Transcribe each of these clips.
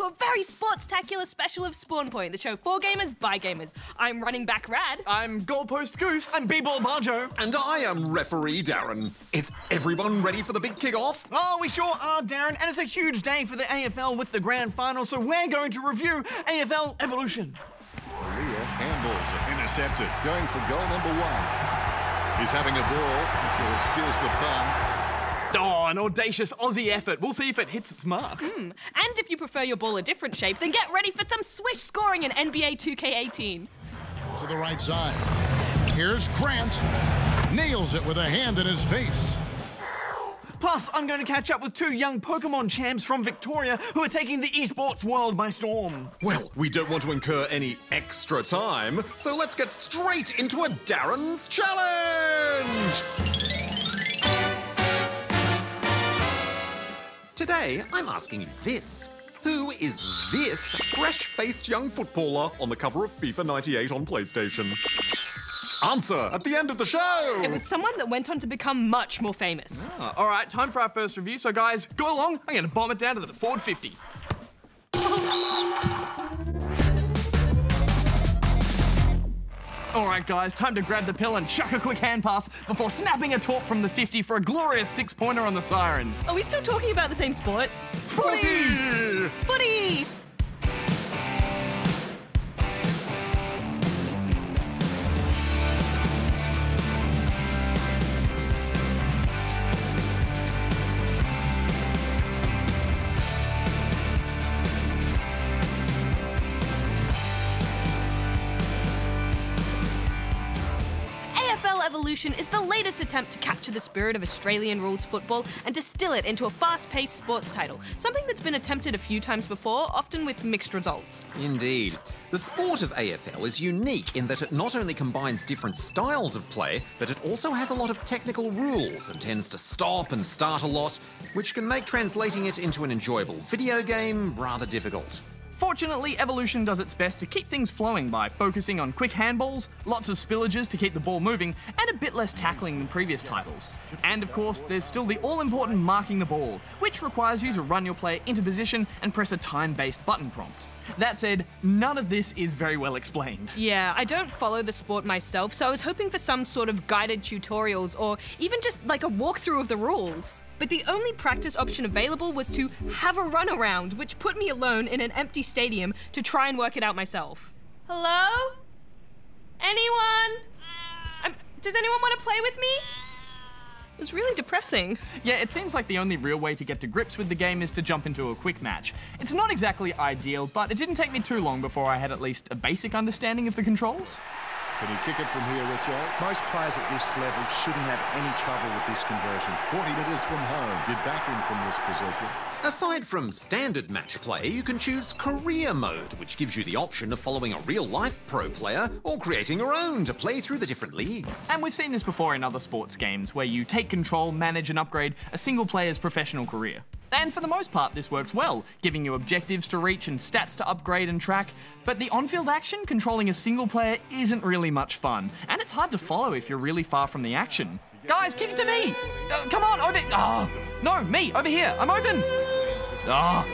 a very sports-tacular special of Spawn Point, the show for gamers by gamers. I'm running back Rad. I'm goalpost Goose. I'm B-ball Barjo. And I am referee Darren. Is everyone ready for the big kick-off? Oh, we sure are, Darren, and it's a huge day for the AFL with the grand final, so we're going to review AFL Evolution. Maria handballs it, intercepted, going for goal number 1. He's having a ball, if you'll excuse the pun. Oh, an audacious Aussie effort. We'll see if it hits its mark. And if you prefer your ball a different shape, then get ready for some swish scoring in NBA 2K18. To the right side. Here's Grant. Nails it with a hand in his face. Plus, I'm going to catch up with 2 young Pokemon champs from Victoria who are taking the eSports world by storm. Well, we don't want to incur any extra time, so let's get straight into a Darren's Challenge! Today, I'm asking you this. Who is this fresh-faced young footballer on the cover of FIFA 98 on PlayStation? Answer at the end of the show! It was someone that went on to become much more famous. All right, time for our first review. So, guys, go along. I'm going to bomb it down to the forward 50. All right, guys, time to grab the pill and chuck a quick hand pass before snapping a torp from the 50 for a glorious 6-pointer on the siren. Are we still talking about the same sport? Footy! Footy! AFL Evolution is the latest attempt to capture the spirit of Australian rules football and distill it into a fast-paced sports title, something that's been attempted a few times before, often with mixed results. Indeed. The sport of AFL is unique in that it not only combines different styles of play, but it also has a lot of technical rules and tends to stop and start a lot, which can make translating it into an enjoyable video game rather difficult. Fortunately, Evolution does its best to keep things flowing by focusing on quick handballs, lots of spillages to keep the ball moving, and a bit less tackling than previous titles. And of course, there's still the all-important marking the ball, which requires you to run your player into position and press a time-based button prompt. That said, none of this is very well explained. Yeah, I don't follow the sport myself, so I was hoping for some sort of guided tutorials or even just like a walkthrough of the rules. But the only practice option available was to have a run around, which put me alone in an empty stadium to try and work it out myself. Hello? Anyone? Does anyone want to play with me? It was really depressing. Yeah, it seems like the only real way to get to grips with the game is to jump into a quick match. It's not exactly ideal, but it didn't take me too long before I had at least a basic understanding of the controls. Can he kick it from here, Richard? Most players at this level shouldn't have any trouble with this conversion. 40 metres from home. Get back in from this position. Aside from standard match play, you can choose career mode, which gives you the option of following a real-life pro player or creating your own to play through the different leagues. And we've seen this before in other sports games, where you take control, manage and upgrade a single player's professional career. And for the most part, this works well, giving you objectives to reach and stats to upgrade and track. But the on-field action controlling a single player isn't really much fun, and it's hard to follow if you're really far from the action. Guys, kick it to me! Come on, over... Oh, no, me, over here, I'm open! Ah,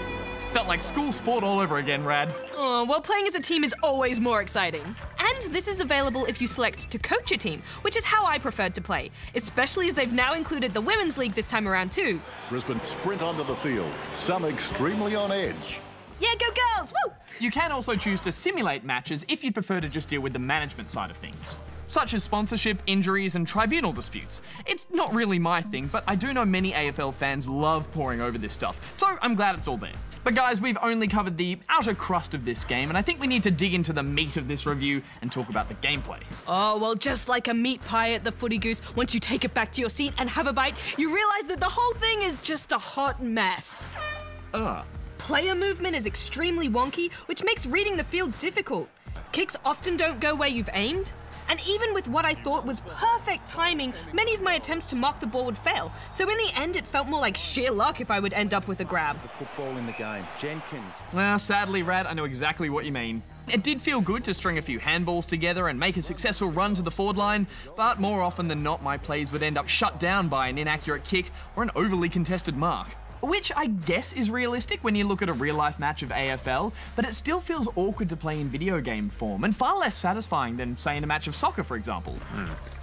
felt like school sport all over again, Rad. Oh, well, playing as a team is always more exciting. And this is available if you select to coach a team, which is how I preferred to play, especially as they've now included the Women's League this time around too. Brisbane sprint onto the field. Some extremely on edge. Yeah, go girls! Woo! You can also choose to simulate matches if you prefer to just deal with the management side of things, such as sponsorship, injuries and tribunal disputes. It's not really my thing, but I do know many AFL fans love poring over this stuff, so I'm glad it's all there. But guys, we've only covered the outer crust of this game, and I think we need to dig into the meat of this review and talk about the gameplay. Oh, well, just like a meat pie at the Footy Goose, once you take it back to your seat and have a bite, you realise that the whole thing is just a hot mess. Player movement is extremely wonky, which makes reading the field difficult. Kicks often don't go where you've aimed. And even with what I thought was perfect timing, many of my attempts to mark the ball would fail. So in the end, it felt more like sheer luck if I would end up with a grab. The football in the game. Jenkins. Well, sadly, Rad, I know exactly what you mean. It did feel good to string a few handballs together and make a successful run to the forward line, but more often than not, my plays would end up shut down by an inaccurate kick or an overly contested mark. which I guess is realistic when you look at a real-life match of AFL, but it still feels awkward to play in video game form, and far less satisfying than, say, in a match of soccer, for example.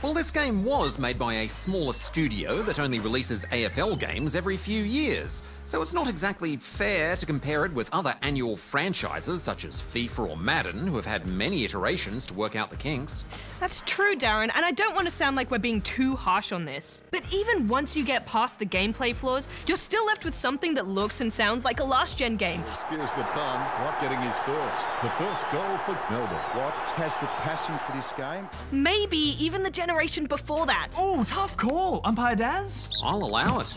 Well, this game was made by a smaller studio that only releases AFL games every few years, so it's not exactly fair to compare it with other annual franchises such as FIFA or Madden, who have had many iterations to work out the kinks. That's true, Darren, and I don't want to sound like we're being too harsh on this. But even once you get past the gameplay flaws, you're still left with something that looks and sounds like a last-gen game. Here's the thumb, Watt getting his first. The first goal for Melbourne. Watts has the passion for this game. Maybe even the generation before that. Ooh, tough call. Umpire Daz? I'll allow it.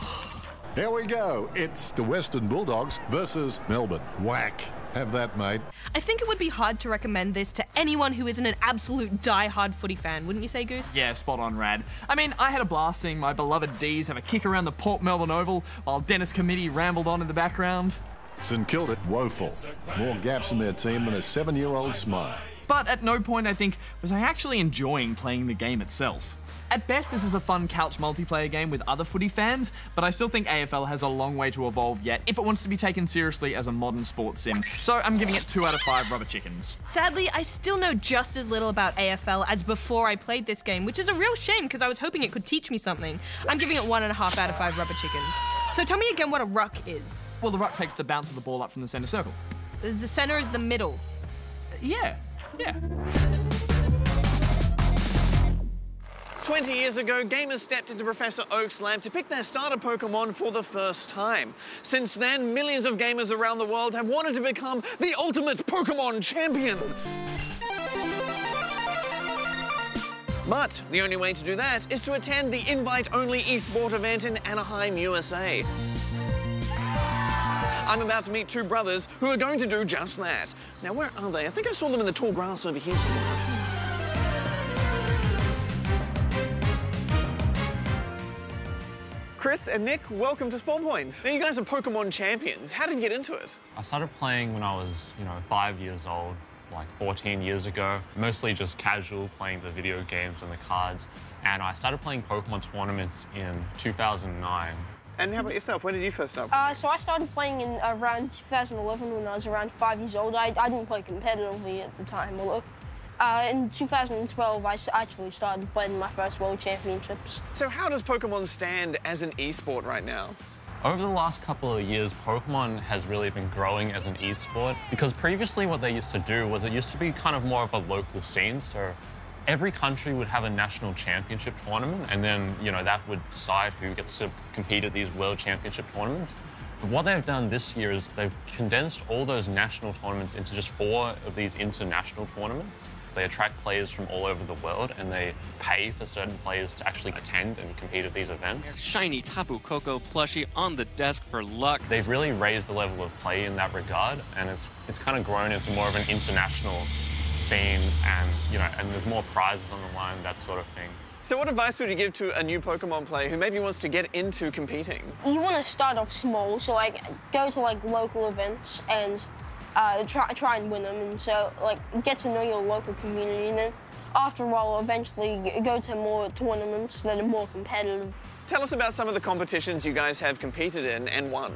Here we go. It's the Western Bulldogs versus Melbourne. Whack. Have that, mate. I think it would be hard to recommend this to anyone who isn't an absolute die-hard footy fan, wouldn't you say, Goose? Yeah, spot on, Rad. I mean, I had a blast seeing my beloved D's have a kick around the Port Melbourne Oval while Dennis Committee rambled on in the background. St Kilda, woeful. More gaps in their team than a 7-year-old smile. But at no point, I think, was I actually enjoying playing the game itself. At best, this is a fun couch multiplayer game with other footy fans, but I still think AFL has a long way to evolve yet if it wants to be taken seriously as a modern sports sim. So I'm giving it 2 out of 5 rubber chickens. Sadly, I still know just as little about AFL as before I played this game, which is a real shame because I was hoping it could teach me something. I'm giving it 1.5 out of 5 rubber chickens. So tell me again what a ruck is. Well, the ruck takes the bounce of the ball up from the centre circle. The center is the middle. Yeah. 20 years ago, gamers stepped into Professor Oak's lab to pick their starter Pokemon for the first time. Since then, millions of gamers around the world have wanted to become the ultimate Pokemon champion. But the only way to do that is to attend the invite-only eSport event in Anaheim, USA. I'm about to meet 2 brothers who are going to do just that. Now, where are they? I think I saw them in the tall grass over here somewhere. Chris and Nick, welcome to Spawn Point. Now, you guys are Pokemon champions. How did you get into it? I started playing when I was, 5 years old, like 14 years ago. Mostly just casual, playing the video games and the cards. And I started playing Pokemon tournaments in 2009. And how about yourself? When did you first start? So I started playing in around 2011 when I was around 5 years old. I didn't play competitively at the time, although in 2012 I actually started playing my first World Championships. So how does Pokemon stand as an esport right now? Over the last couple of years, Pokemon has really been growing as an esport because previously what they used to do was it used to be kind of more of a local scene. So every country would have a national championship tournament, and then, that would decide who gets to compete at these World Championship tournaments. But what they've done this year is they've condensed all those national tournaments into just 4 of these international tournaments. They attract players from all over the world, and they pay for certain players to actually attend and compete at these events. Shiny Tapu Koko plushie on the desk for luck. They've really raised the level of play in that regard, and it's kind of grown into more of an international scene, and and there's more prizes on the line, that sort of thing. So what advice would you give to a new Pokemon player who maybe wants to get into competing? You want to start off small, so go to local events and try and win them, and so get to know your local community, and then after a while eventually go to more tournaments that are more competitive. Tell us about some of the competitions you guys have competed in and won.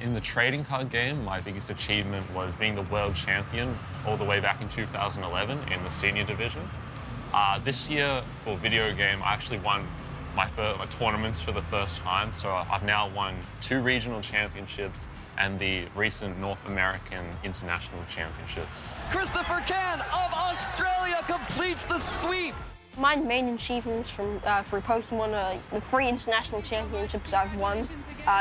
In the trading card game, my biggest achievement was being the world champion all the way back in 2011 in the senior division. This year, for video game, I actually won my tournaments for the first time, so I've now won 2 regional championships and the recent North American International Championships. Christopher Can of Australia completes the sweep. My main achievements for Pokemon are the 3 international championships I've won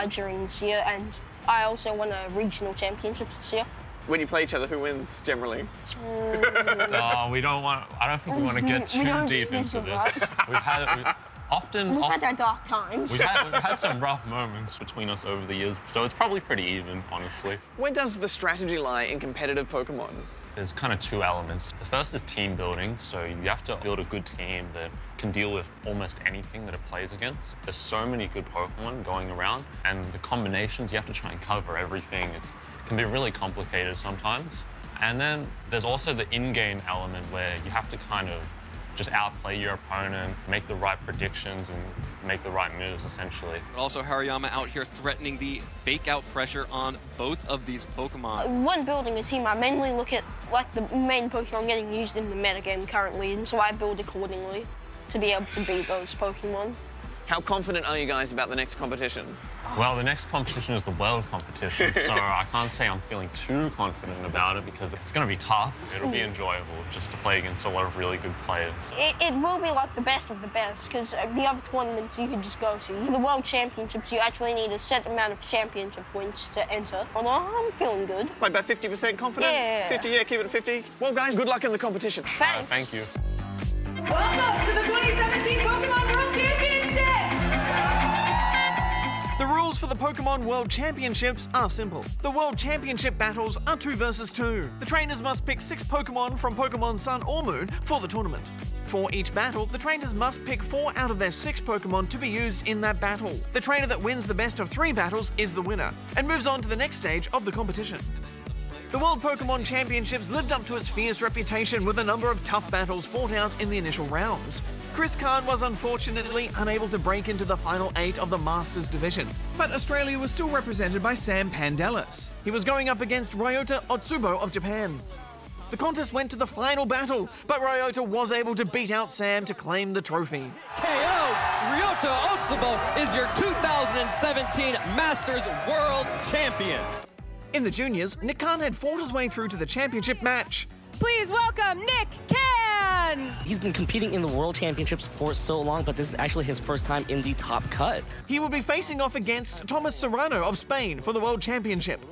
during this year, and I also won a regional championships this year. When you play each other, who wins generally? I don't think we want to get too deep into this. We've had our dark times. We've had some rough moments between us over the years, so it's probably pretty even, honestly. Where does the strategy lie in competitive Pokemon? There's kind of 2 elements. The first is team building, so you have to build a good team that can deal with almost anything that it plays against. There's so many good Pokemon going around, and the combinations, you have to try and cover everything. It can be really complicated sometimes. And then there's also the in-game element where you have to kind of just outplay your opponent, make the right predictions, and make the right moves, essentially. But also Hariyama out here threatening the fake-out pressure on both of these Pokemon. When building a team, I mainly look at like the main Pokemon getting used in the metagame currently, and so I build accordingly to be able to beat those Pokemon. How confident are you guys about the next competition? Well, the next competition is the world competition, so I can't say I'm feeling too confident about it because it's going to be tough. It'll be enjoyable just to play against a lot of really good players. It will be like the best of the best because the other tournaments you can just go to. For the World Championships, you actually need a set amount of championship wins to enter. Although I'm feeling good. Like about 50% confident? Yeah. 50, yeah, keep it at 50. Well, guys, good luck in the competition. Thanks. Thank you. Welcome to the 2017 Pokemon World Championship! The rules for the Pokemon World Championships are simple. The World Championship battles are 2 versus 2. The trainers must pick 6 Pokemon from Pokemon Sun or Moon for the tournament. For each battle, the trainers must pick 4 out of their 6 Pokemon to be used in that battle. The trainer that wins the best of 3 battles is the winner, and moves on to the next stage of the competition. The World Pokemon Championships lived up to its fierce reputation with a number of tough battles fought out in the initial rounds. Chris Kahn was unfortunately unable to break into the final 8 of the Masters division, but Australia was still represented by Sam Pandelis. He was going up against Ryota Otsubo of Japan. The contest went to the final battle, but Ryota was able to beat out Sam to claim the trophy. KO! Ryota Otsubo is your 2017 Masters World Champion. In the juniors, Nick Kahn had fought his way through to the championship match. Please welcome Nick Kahn! He's been competing in the World Championships for so long, but this is actually his first time in the top cut. He will be facing off against Thomas Serrano of Spain for the World Championship.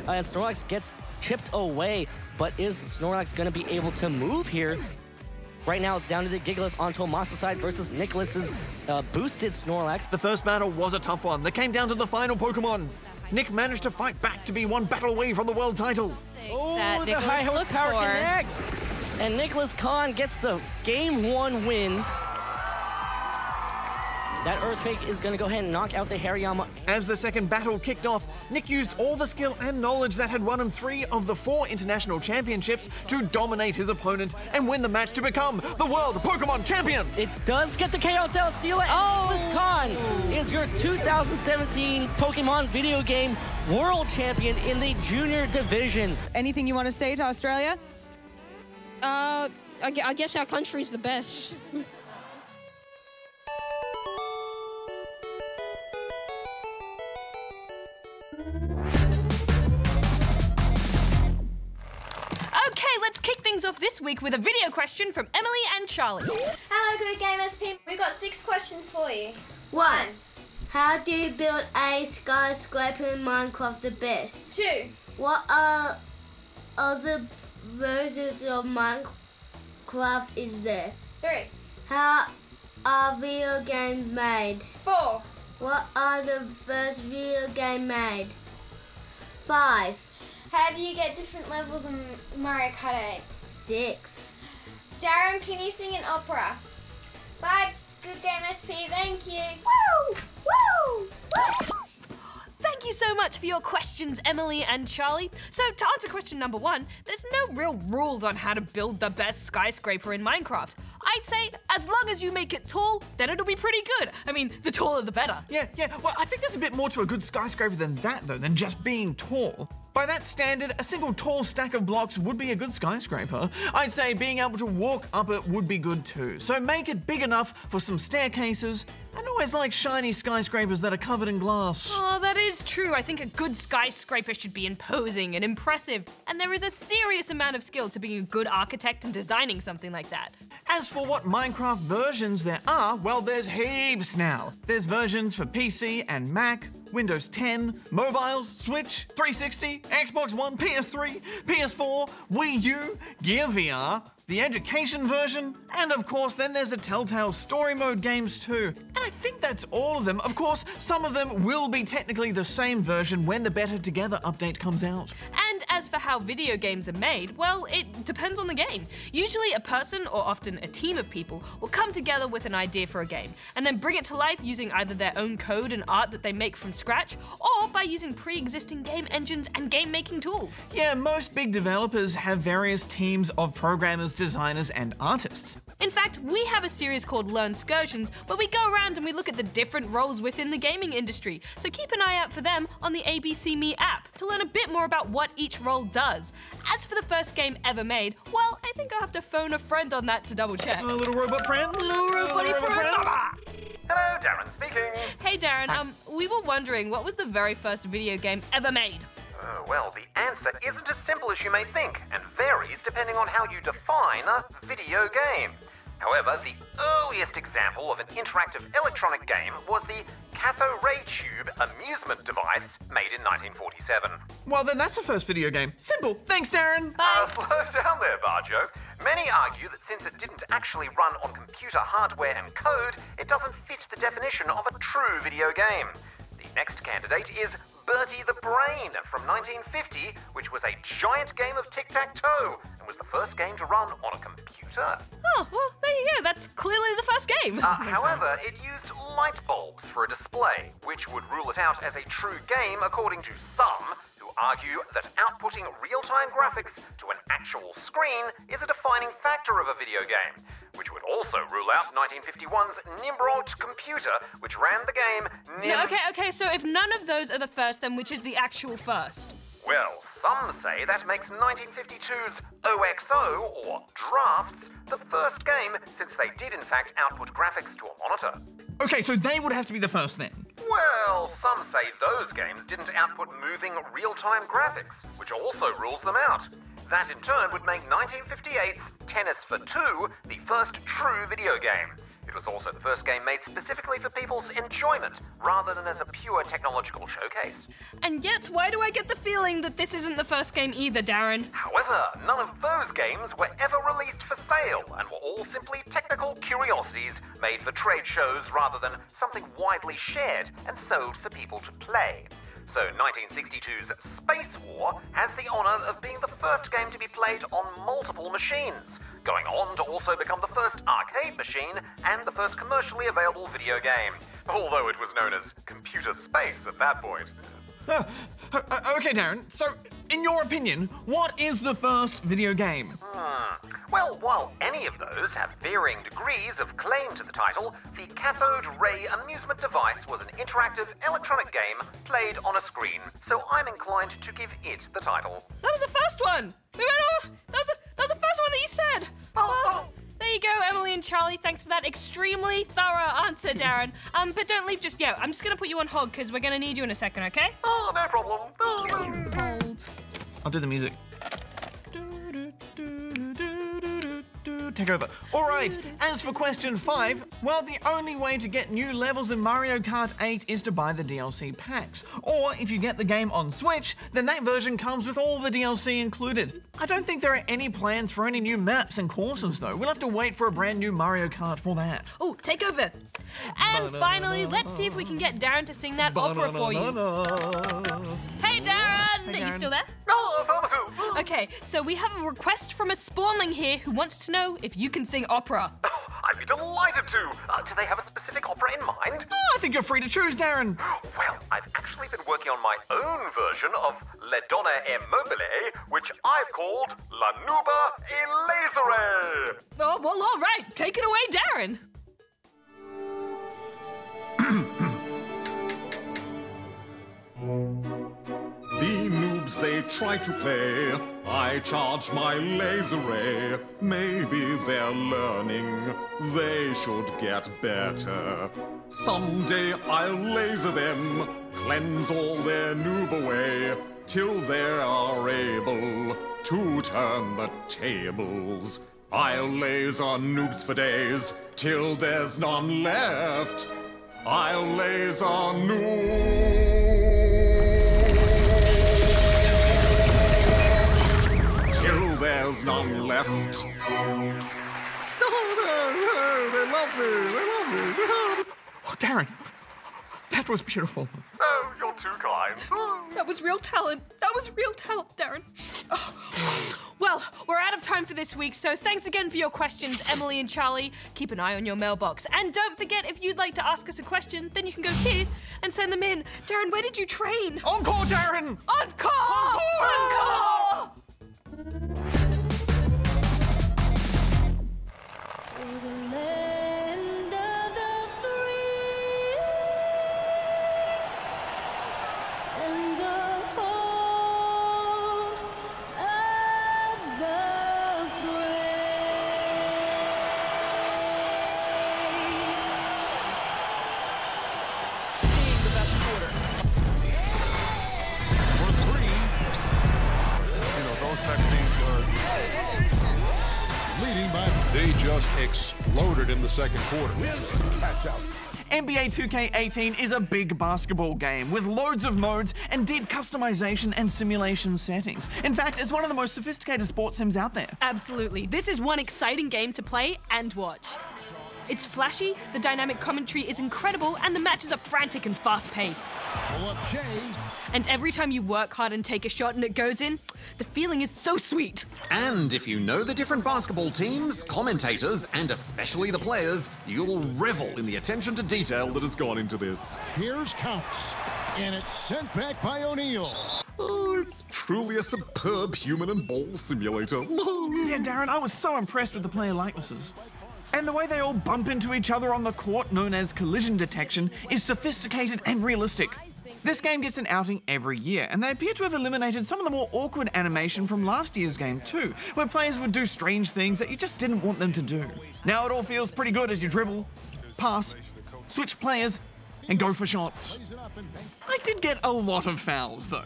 And Snorlax gets chipped away, but is Snorlax going to be able to move here? Right now, it's down to the Gigalith on Tomas' side versus Nicholas's boosted Snorlax. The first battle was a tough one that came down to the final Pokemon. Nick managed to fight back to be 1 battle away from the world title. Oh, the high horsepower connects! And Nicholas Kahn gets the Game 1 win. That Earthquake is going to go ahead and knock out the Hariyama. As the second battle kicked off, Nick used all the skill and knowledge that had won him 3 of the 4 international championships to dominate his opponent and win the match to become the World Pokemon Champion! It does get the Chaos Celesteela, and Nicholas Kahn is your 2017 Pokemon video game World Champion in the Junior Division. Anything you want to say to Australia? I guess our country's the best. Okay, let's kick things off this week with a video question from Emily and Charlie. Hello, good gamers people. We've got 6 questions for you. 1. How do you build a skyscraper in Minecraft the best? 2. What are other versions of Minecraft is there? 3. How are video games made? 4. What are the first video game made? 5. How do you get different levels in Mario Kart 8? 6. Darren, can you sing an opera? Bye, good game SP, thank you. Woo! Woo! Woo! Thank you so much for your questions, Emily and Charlie. So to answer question number 1, there's no real rules on how to build the best skyscraper in Minecraft. I'd say as long as you make it tall, then it'll be pretty good. I mean, the taller the better. Yeah. Well, I think there's a bit more to a good skyscraper than that, though, than just being tall. By that standard, a single tall stack of blocks would be a good skyscraper. I'd say being able to walk up it would be good too. So make it big enough for some staircases. I always like shiny skyscrapers that are covered in glass. Oh, that is true. I think a good skyscraper should be imposing and impressive. And there is a serious amount of skill to being a good architect and designing something like that. As for what Minecraft versions there are, well, there's heaps now. There's versions for PC and Mac, Windows 10, mobiles, Switch, 360, Xbox One, PS3, PS4, Wii U, Gear VR, the education version, and of course then there's the Telltale story mode games too. And I think that's all of them. Of course, some of them will be technically the same version when the Better Together update comes out. And As for how video games are made, well, it depends on the game. Usually a person, or often a team of people, will come together with an idea for a game, and then bring it to life using either their own code and art that they make from scratch, or by using pre-existing game engines and game-making tools. Yeah, most big developers have various teams of programmers, designers, and artists. In fact, we have a series called Learn Excursions, where we go around and we look at the different roles within the gaming industry, so keep an eye out for them on the ABC Me app to learn a bit more about what each role does. As for the first game ever made, well, I think I'll have to phone a friend on that to double check. A little robot friend? Little robot friend? Hello, Darren speaking. Hey Darren, we were wondering, what was the very first video game ever made? Well, the answer isn't as simple as you may think, and varies depending on how you define a video game. However, the earliest example of an interactive electronic game was the cathode ray tube amusement device made in 1947. Well, then that's the first video game. Simple. Thanks, Darren. Slow down there, Barjo. Many argue that since it didn't actually run on computer hardware and code, it doesn't fit the definition of a true video game. The next candidate is Bertie the Brain from 1950, which was a giant game of tic-tac-toe and was the first game to run on a computer. Oh, well, there you go. That's clearly the first game. However, it used light bulbs for a display, which would rule it out as a true game according to some, who argue that outputting real-time graphics to an actual screen is a defining factor of a video game, which would also rule out 1951's Nimrod computer, which ran the game Okay, so if none of those are the first, then which is the actual first? Well, some say that makes 1952's OXO, or Drafts, the first game, since they did in fact output graphics to a monitor. Okay, so they would have to be the first then. Well, some say those games didn't output moving real-time graphics, which also rules them out. That in turn would make 1958's Tennis for Two the first true video game. It was also the first game made specifically for people's enjoyment, rather than as a pure technological showcase. And yet, why do I get the feeling that this isn't the first game either, Darren? However, none of those games were ever released for sale, and were all simply technical curiosities made for trade shows rather than something widely shared and sold for people to play. So 1962's Space War has the honour of being the first game to be played on multiple machines, going on to also become the first arcade machine and the first commercially available video game, although it was known as Computer Space at that point. Okay, Darren, so in your opinion, what is the first video game? Well, while any of those have varying degrees of claim to the title, the cathode ray amusement device was an interactive electronic game played on a screen, so I'm inclined to give it the title. That was the first one! We went off! That was the first one that you said! Well, there you go, Emily and Charlie. Thanks for that extremely thorough answer, Darren. But don't leave just yet. I'm just gonna put you on hold because we're gonna need you in a second, okay? Oh, no problem. Hold. I'll do the music. Take over. All right, as for question 5, well, the only way to get new levels in Mario Kart 8 is to buy the DLC packs. Or if you get the game on Switch, then that version comes with all the DLC included. I don't think there are any plans for any new maps and courses, though. We'll have to wait for a brand new Mario Kart for that. Oh, take over. And finally, let's see if we can get Darren to sing that opera for you. Hey, Darren! Are you still there? Okay, so we have a request from a spawnling here who wants to know if you can sing opera. I'd be delighted to. Do they have a specific opera in mind? I think you're free to choose, Darren. Well, I've actually been working on my own version of Le Donna e Mobile, which I've called La Nuba e Lasere. Oh, well, all right. Take it away, Darren. The noobs, they try to play. I charge my laser ray. Maybe they're learning. They should get better. Someday I'll laser them, cleanse all their noob away, till they are able to turn the tables. I'll laser noobs for days, till there's none left. I'll laser noobs till there's none left. Oh, they love me. Oh, Darren, that was beautiful. Oh, you're too kind. That was real talent. That was real talent, Darren. Oh. Well, we're out of time for this week, so thanks again for your questions, Emily and Charlie. Keep an eye on your mailbox. And don't forget, if you'd like to ask us a question, then you can go here and send them in. Darren, where did you train? Encore, Darren! Encore! Encore! They just exploded in the second quarter. Catch up. NBA 2K18 is a big basketball game with loads of modes and deep customization and simulation settings. In fact, it's one of the most sophisticated sports sims out there. Absolutely. This is one exciting game to play and watch. It's flashy, the dynamic commentary is incredible, and the matches are frantic and fast-paced. And every time you work hard and take a shot and it goes in, the feeling is so sweet. And if you know the different basketball teams, commentators, and especially the players, you'll revel in the attention to detail that has gone into this. Here's Counts, and it's sent back by O'Neal. Oh, it's truly a superb human and ball simulator. Yeah, Darren, I was so impressed with the player likenesses. And the way they all bump into each other on the court, known as collision detection, is sophisticated and realistic. This game gets an outing every year, and they appear to have eliminated some of the more awkward animation from last year's game too, where players would do strange things that you just didn't want them to do. Now it all feels pretty good as you dribble, pass, switch players, and go for shots. I did get a lot of fouls though.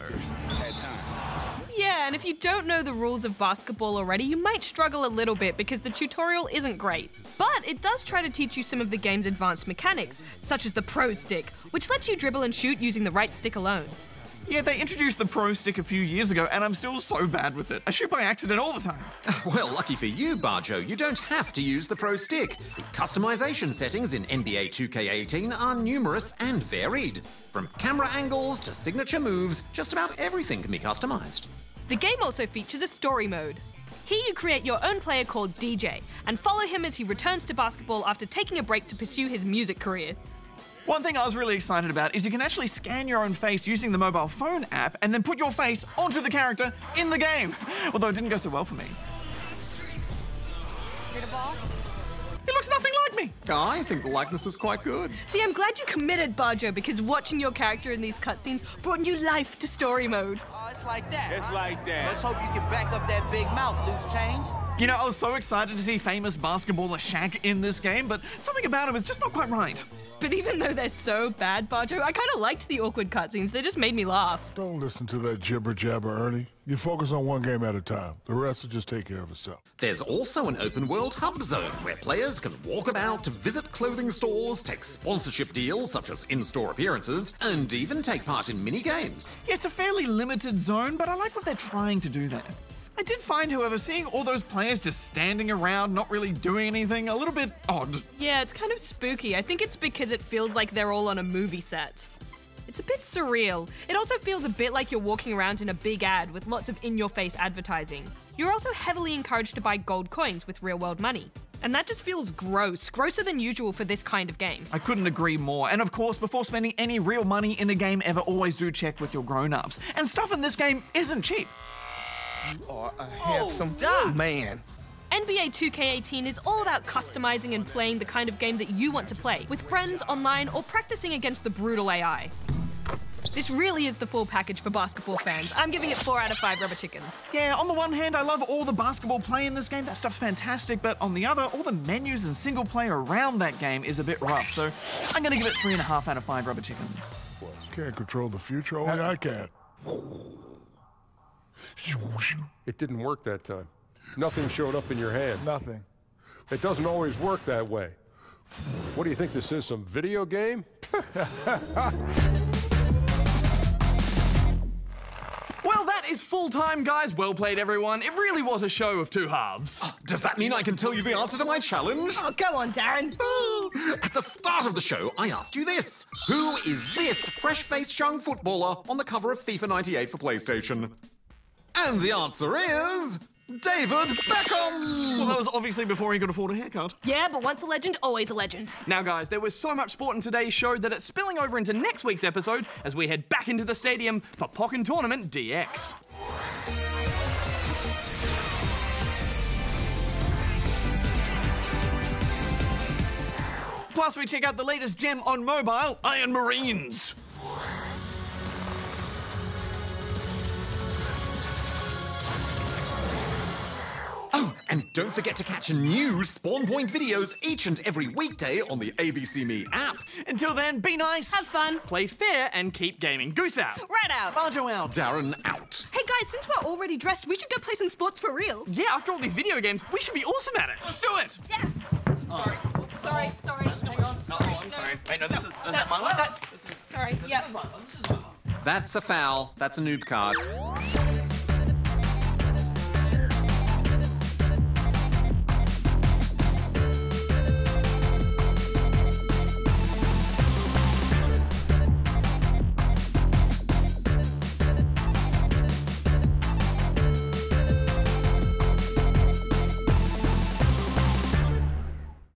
Yeah, and if you don't know the rules of basketball already, you might struggle a little bit because the tutorial isn't great. But it does try to teach you some of the game's advanced mechanics, such as the Pro Stick, which lets you dribble and shoot using the right stick alone. Yeah, they introduced the Pro Stick a few years ago, and I'm still so bad with it. I shoot by accident all the time. Well, lucky for you, Barjo, you don't have to use the Pro Stick. The customization settings in NBA 2K18 are numerous and varied. From camera angles to signature moves, just about everything can be customized. The game also features a story mode. Here you create your own player called DJ, and follow him as he returns to basketball after taking a break to pursue his music career. One thing I was really excited about is you can actually scan your own face using the mobile phone app and then put your face onto the character in the game. Although it didn't go so well for me. Get a ball? He looks nothing like me. I think the likeness is quite good. See, I'm glad you committed, Barjo, because watching your character in these cutscenes brought new life to story mode. Oh, it's like that. It's like that. Let's hope you can back up that big mouth, loose change. You know, I was so excited to see famous basketballer Shaq in this game, but something about him is just not quite right. But even though they're so bad, Barjo, I kind of liked the awkward cutscenes. They just made me laugh. Don't listen to that jibber-jabber, Ernie. You focus on one game at a time. The rest will just take care of itself. There's also an open-world hub zone where players can walk about, visit clothing stores, take sponsorship deals such as in-store appearances, and even take part in mini-games. Yeah, it's a fairly limited zone, but I like what they're trying to do there. I did find, however, seeing all those players just standing around, not really doing anything, a little bit odd. Yeah, it's kind of spooky. I think it's because it feels like they're all on a movie set. It's a bit surreal. It also feels a bit like you're walking around in a big ad with lots of in-your-face advertising. You're also heavily encouraged to buy gold coins with real-world money. And that just feels gross, grosser than usual for this kind of game. I couldn't agree more. And of course, before spending any real money in a game ever, always do check with your grown-ups. And stuff in this game isn't cheap. You are a handsome man. NBA 2K18 is all about customizing and playing the kind of game that you want to play, with friends online or practicing against the brutal AI. This really is the full package for basketball fans. I'm giving it 4 out of 5 rubber chickens. Yeah, on the one hand, I love all the basketball play in this game. That stuff's fantastic. But on the other, all the menus and single player around that game is a bit rough. So I'm going to give it 3.5 out of 5 rubber chickens. Well, you can't control the future. Only I can. It didn't work that time. Nothing showed up in your hand. Nothing. It doesn't always work that way. What do you think this is, some video game? Well, that is full time, guys. Well played, everyone. It really was a show of two halves. Does that mean I can tell you the answer to my challenge? Oh, go on, Darren. At the start of the show, I asked you this. Who is this fresh-faced young footballer on the cover of FIFA 98 for PlayStation? And the answer is... David Beckham! Well, that was obviously before he could afford a haircut. Yeah, but once a legend, always a legend. Now, guys, there was so much sport in today's show that it's spilling over into next week's episode as we head back into the stadium for Pokken Tournament DX. Plus, we check out the latest gem on mobile, Iron Marines. Oh, and don't forget to catch new Spawn Point videos each and every weekday on the ABC Me app. Until then, be nice. Have fun. Play fair and keep gaming. Goose out. Right out. Barjo out. Darren out. Hey, guys, since we're already dressed, we should go play some sports for real. Yeah, after all these video games, we should be awesome at it. Let's do it. Yeah. Sorry. Hang on. I'm sorry. Wait, no, is that my one? Sorry. Yeah. That's a foul. That's a noob card.